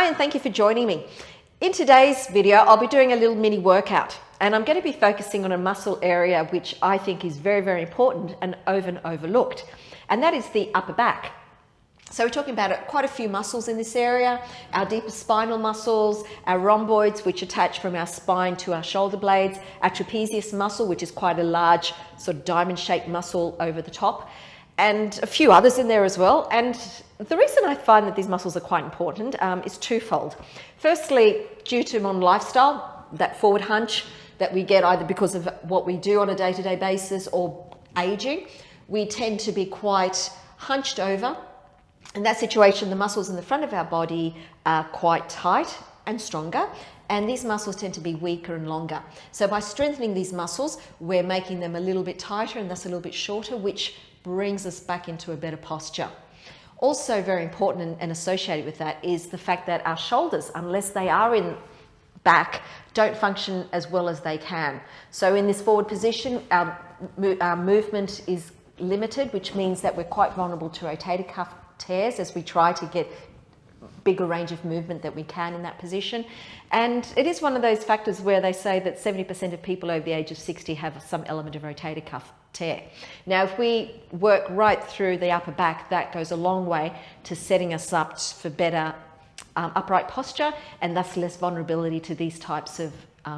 Hi, and thank you for joining me. In today's video, I'll be doing a little mini workout, and I'm going to be focusing on a muscle area which I think is very, very important and often overlooked, and that is the upper back. So we're talking about quite a few muscles in this area: our deeper spinal muscles, our rhomboids, which attach from our spine to our shoulder blades, our trapezius muscle, which is quite a large sort of diamond-shaped muscle over the top, and a few others in there as well. And the reason I find that these muscles are quite important is twofold. Firstly, due to modern lifestyle, that forward hunch that we get either because of what we do on a day-to-day basis or aging, we tend to be quite hunched over. In that situation, the muscles in the front of our body are quite tight and stronger, and these muscles tend to be weaker and longer. So by strengthening these muscles, we're making them a little bit tighter and thus a little bit shorter, which brings us back into a better posture. Also very important and associated with that is the fact that our shoulders, unless they are in back, don't function as well as they can. So in this forward position, our movement is limited, which means that we're quite vulnerable to rotator cuff tears as we try to get bigger range of movement that we can in that position. And it is one of those factors where they say that 70% of people over the age of 60 have some element of rotator cuff tear. Now, if we work right through the upper back, that goes a long way to setting us up for better upright posture and thus less vulnerability to these types of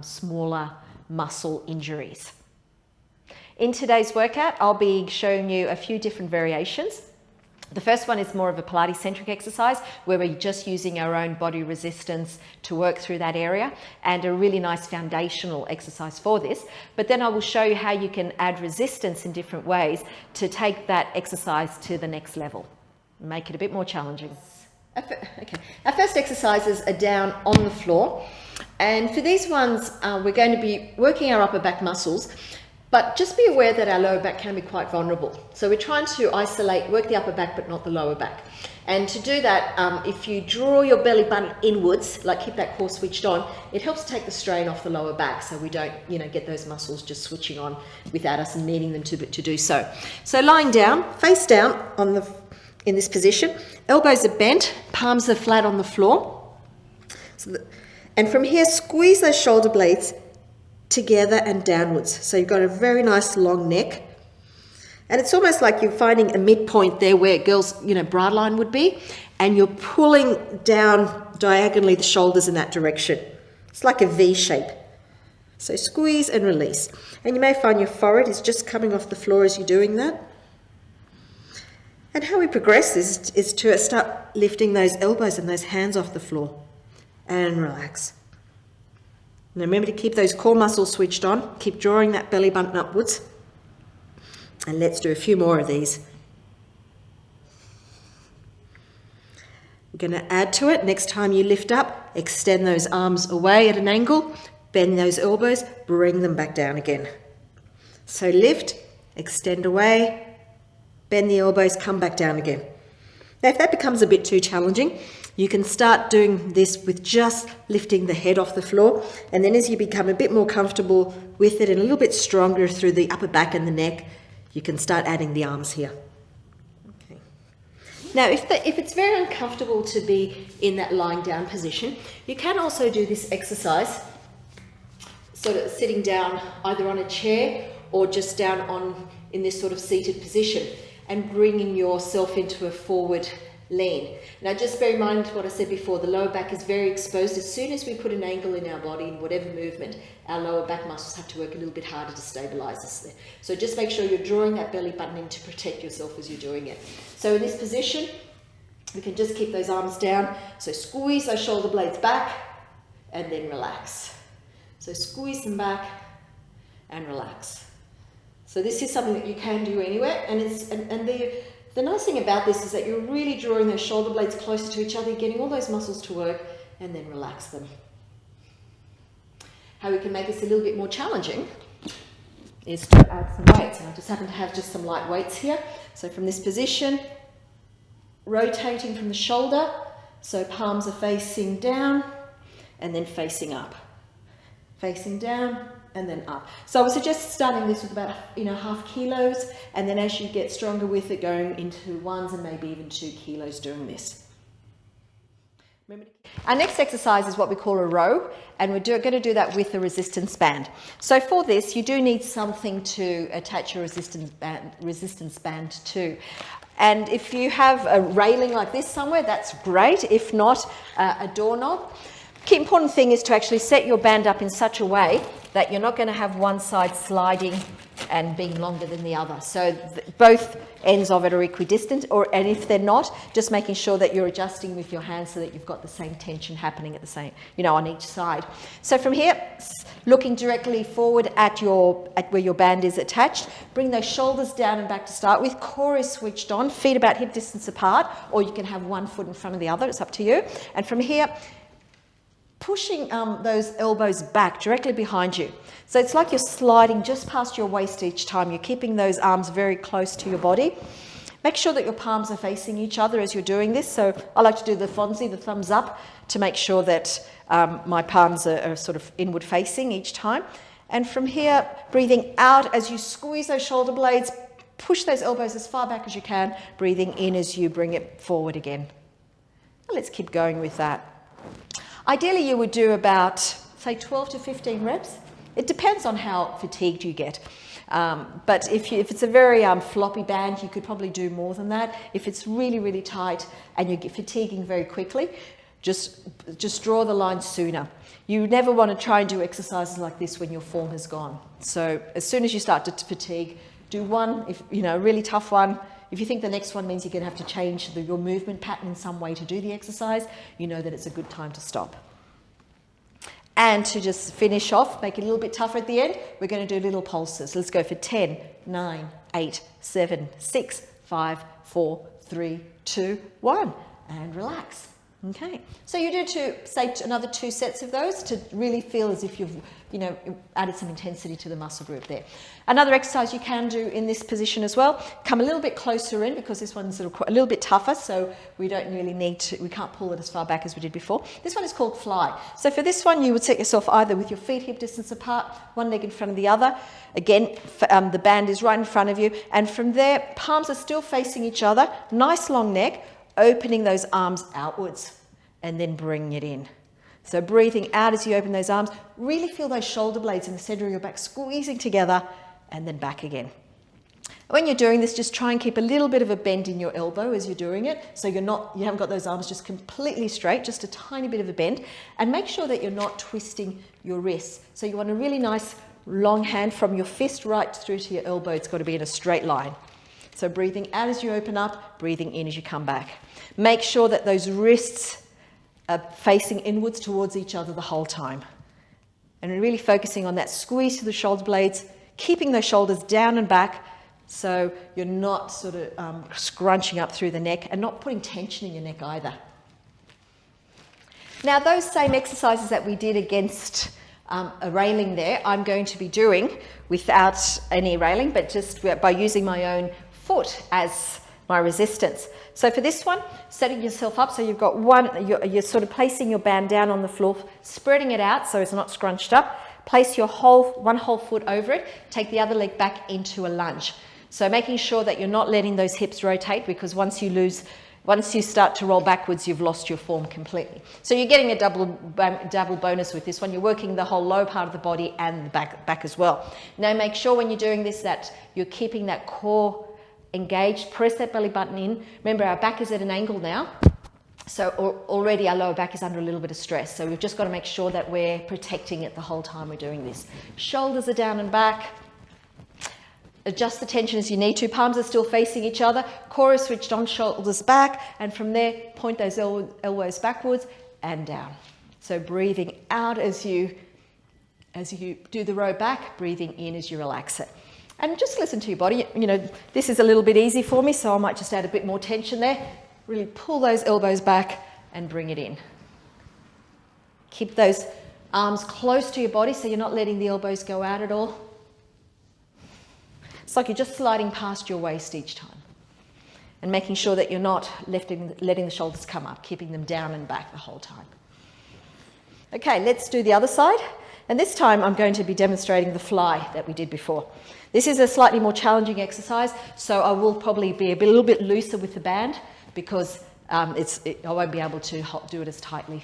smaller muscle injuries. In today's workout, I'll be showing you a few different variations. The first one is more of a Pilates-centric exercise where we're just using our own body resistance to work through that area, and a really nice foundational exercise for this. But then I will show you how you can add resistance in different ways to take that exercise to the next level, make it a bit more challenging. Okay. Our first exercises are down on the floor, and for these ones we're going to be working our upper back muscles. But just be aware that our lower back can be quite vulnerable. So we're trying to isolate, work the upper back, but not the lower back. And to do that, if you draw your belly button inwards, like keep that core switched on, it helps take the strain off the lower back, so we don't, get those muscles just switching on without us needing them to do so. So lying down, face down in this position, elbows are bent, palms are flat on the floor. And from here, squeeze those shoulder blades together and downwards. So you've got a very nice long neck. And it's almost like you're finding a midpoint there where a girl's, bra line would be, and you're pulling down diagonally the shoulders in that direction. It's like a V shape. So squeeze and release. And you may find your forehead is just coming off the floor as you're doing that. And how we progress is to start lifting those elbows and those hands off the floor and relax. Now remember to keep those core muscles switched on, keep drawing that belly button upwards, and let's do a few more of these. We're going to add to it. Next time you lift up, extend those arms away at an angle, bend those elbows, bring them back down again. So lift, extend away, bend the elbows, come back down again. Now if that becomes a bit too challenging, you can start doing this with just lifting the head off the floor, and then as you become a bit more comfortable with it and a little bit stronger through the upper back and the neck, you can start adding the arms here. Okay. Now if it's very uncomfortable to be in that lying down position, you can also do this exercise sort of sitting down either on a chair or just down in this sort of seated position and bringing yourself into a forward lean. Now just bear in mind what I said before, the lower back is very exposed. As soon as we put an angle in our body in whatever movement, our lower back muscles have to work a little bit harder to stabilize us there. So just make sure you're drawing that belly button in to protect yourself as you're doing it. So in this position, we can just keep those arms down. So squeeze those shoulder blades back and then relax. So squeeze them back and relax. So this is something that you can do anywhere, and the nice thing about this is that you're really drawing those shoulder blades closer to each other, getting all those muscles to work, and then relax them. How we can make this a little bit more challenging is to add some weights, and I just happen to have just some light weights here. So from this position, rotating from the shoulder, so palms are facing down and then facing up. Facing down and then up. So I would suggest starting this with about half kilos, and then as you get stronger with it, going into 1s and maybe even 2 kilos doing this. Our next exercise is what we call a row, and we're going to do that with the resistance band. So for this, you do need something to attach your resistance band to. And if you have a railing like this somewhere, that's great. If not, a doorknob. Key important thing is to actually set your band up in such a way that you're not going to have one side sliding and being longer than the other. So both ends of it are equidistant, and if they're not, just making sure that you're adjusting with your hands so that you've got the same tension happening at the same, on each side. So from here, looking directly forward at where your band is attached, bring those shoulders down and back to start with. Core is switched on, feet about hip distance apart, or you can have one foot in front of the other. It's up to you. And from here, pushing those elbows back directly behind you. So it's like you're sliding just past your waist each time. You're keeping those arms very close to your body. Make sure that your palms are facing each other as you're doing this. So I like to do the Fonzie, the thumbs up, to make sure that my palms are sort of inward facing each time. And from here, breathing out as you squeeze those shoulder blades, push those elbows as far back as you can, breathing in as you bring it forward again. Now let's keep going with that. Ideally, you would do about, say, 12 to 15 reps. It depends on how fatigued you get. But if it's a very floppy band, you could probably do more than that. If it's really, really tight and you're fatiguing very quickly, just draw the line sooner. You never want to try and do exercises like this when your form has gone. So as soon as you start to fatigue, do one, a really tough one. If you think the next one means you're going to have to change your movement pattern in some way to do the exercise, you know that it's a good time to stop. And to just finish off, make it a little bit tougher at the end, we're going to do little pulses. Let's go for 10, 9, 8, 7, 6, 5, 4, 3, 2, 1. And relax. Okay, so you do another 2 sets of those to really feel as if you've, added some intensity to the muscle group there. Another exercise you can do in this position as well, come a little bit closer in because this one's a little bit tougher, so we don't really we can't pull it as far back as we did before. This one is called fly. So for this one, you would set yourself either with your feet hip distance apart, one leg in front of the other. Again, the band is right in front of you, and from there, palms are still facing each other, nice long neck, opening those arms outwards and then bringing it in. So breathing out as you open those arms, really feel those shoulder blades in the center of your back squeezing together and then back again. When you're doing this, just try and keep a little bit of a bend in your elbow as you're doing it. So you haven't got those arms just completely straight, just a tiny bit of a bend, and make sure that you're not twisting your wrists. So you want a really nice long hand from your fist right through to your elbow. It's got to be in a straight line. So breathing out as you open up, breathing in as you come back. Make sure that those wrists are facing inwards towards each other the whole time. And really focusing on that squeeze to the shoulder blades, keeping those shoulders down and back so you're not sort of scrunching up through the neck and not putting tension in your neck either. Now those same exercises that we did against a railing there, I'm going to be doing without any railing, but just by using my own foot as my resistance. So for this one, setting yourself up so you've got you're sort of placing your band down on the floor, spreading it out so it's not scrunched up. Place your one whole foot over it, take the other leg back into a lunge. So making sure that you're not letting those hips rotate, because once you start to roll backwards, you've lost your form completely. So you're getting a double bonus with this one. You're working the whole lower part of the body and the back as well. Now make sure when you're doing this that you're keeping that core engaged. Press that belly button in. Remember, our back is at an angle now, so already our lower back is under a little bit of stress. So we've just got to make sure that we're protecting it the whole time we're doing this. Shoulders are down and back. Adjust the tension as you need to. Palms are still facing each other. Core is switched on, shoulders back, and from there, point those elbows backwards and down. So breathing out as you do the row back, breathing in as you relax it. And just listen to your body. This is a little bit easy for me, so I might just add a bit more tension there. Really pull those elbows back and bring it in. Keep those arms close to your body so you're not letting the elbows go out at all. It's like you're just sliding past your waist each time. And making sure that you're not letting the shoulders come up, keeping them down and back the whole time. Okay, let's do the other side. And this time I'm going to be demonstrating the fly that we did before. This is a slightly more challenging exercise, so I will probably be a little bit looser with the band because I won't be able to do it as tightly.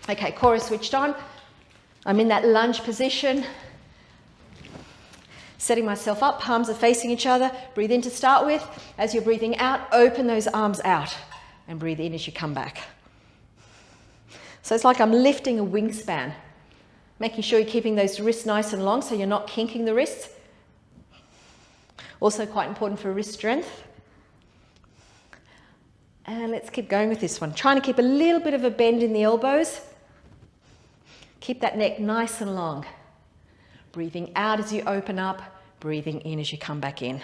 Okay, core is switched on. I'm in that lunge position. Setting myself up, palms are facing each other. Breathe in to start with. As you're breathing out, open those arms out and breathe in as you come back. So it's like I'm lifting a wingspan, making sure you're keeping those wrists nice and long so you're not kinking the wrists. Also quite important for wrist strength. And let's keep going with this one. Trying to keep a little bit of a bend in the elbows. Keep that neck nice and long. Breathing out as you open up, breathing in as you come back in.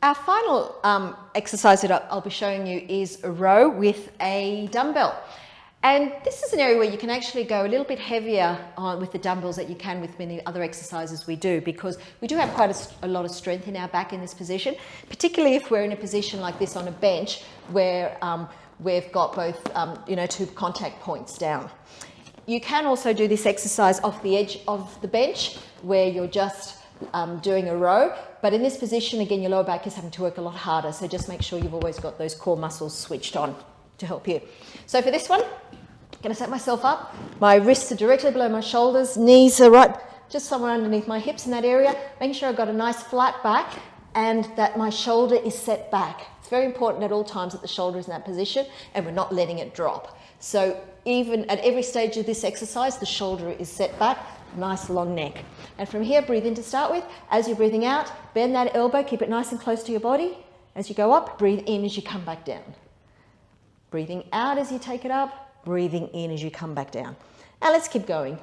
Our final exercise that I'll be showing you is a row with a dumbbell. And this is an area where you can actually go a little bit heavier with the dumbbells than you can with many other exercises we do, because we do have quite a lot of strength in our back in this position, particularly if we're in a position like this on a bench where we've got both, 2 contact points down. You can also do this exercise off the edge of the bench where you're just doing a row, but in this position, again, your lower back is having to work a lot harder, so just make sure you've always got those core muscles switched on to help you. So for this one, I'm going to set myself up. My wrists are directly below my shoulders, knees are right just somewhere underneath my hips in that area, making sure I've got a nice flat back and that my shoulder is set back. It's very important at all times that the shoulder is in that position and we're not letting it drop. So even at every stage of this exercise, the shoulder is set back, nice long neck. And from here, breathe in to start with. As you're breathing out, bend that elbow, keep it nice and close to your body. As you go up, breathe in as you come back down. Breathing out as you take it up, breathing in as you come back down. Now let's keep going.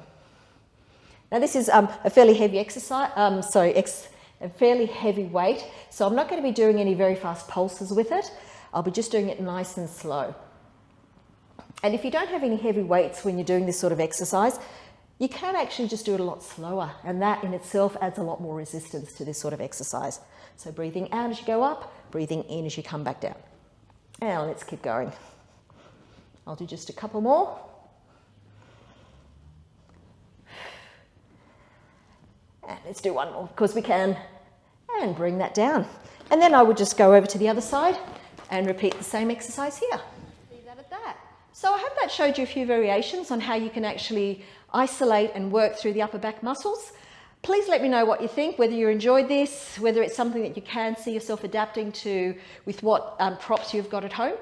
Now this is a fairly heavy exercise, a fairly heavy weight. So I'm not going to be doing any very fast pulses with it. I'll be just doing it nice and slow. And if you don't have any heavy weights when you're doing this sort of exercise, you can actually just do it a lot slower, and that in itself adds a lot more resistance to this sort of exercise. So breathing out as you go up, breathing in as you come back down. Now let's keep going. I'll do just a couple more. And let's do one more because we can. And bring that down. And then I would just go over to the other side and repeat the same exercise here. Leave that at that. So I hope that showed you a few variations on how you can actually isolate and work through the upper back muscles. Please let me know what you think, whether you enjoyed this, whether it's something that you can see yourself adapting to with what props you've got at home.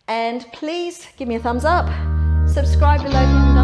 And please give me a thumbs up, subscribe below if you haven't done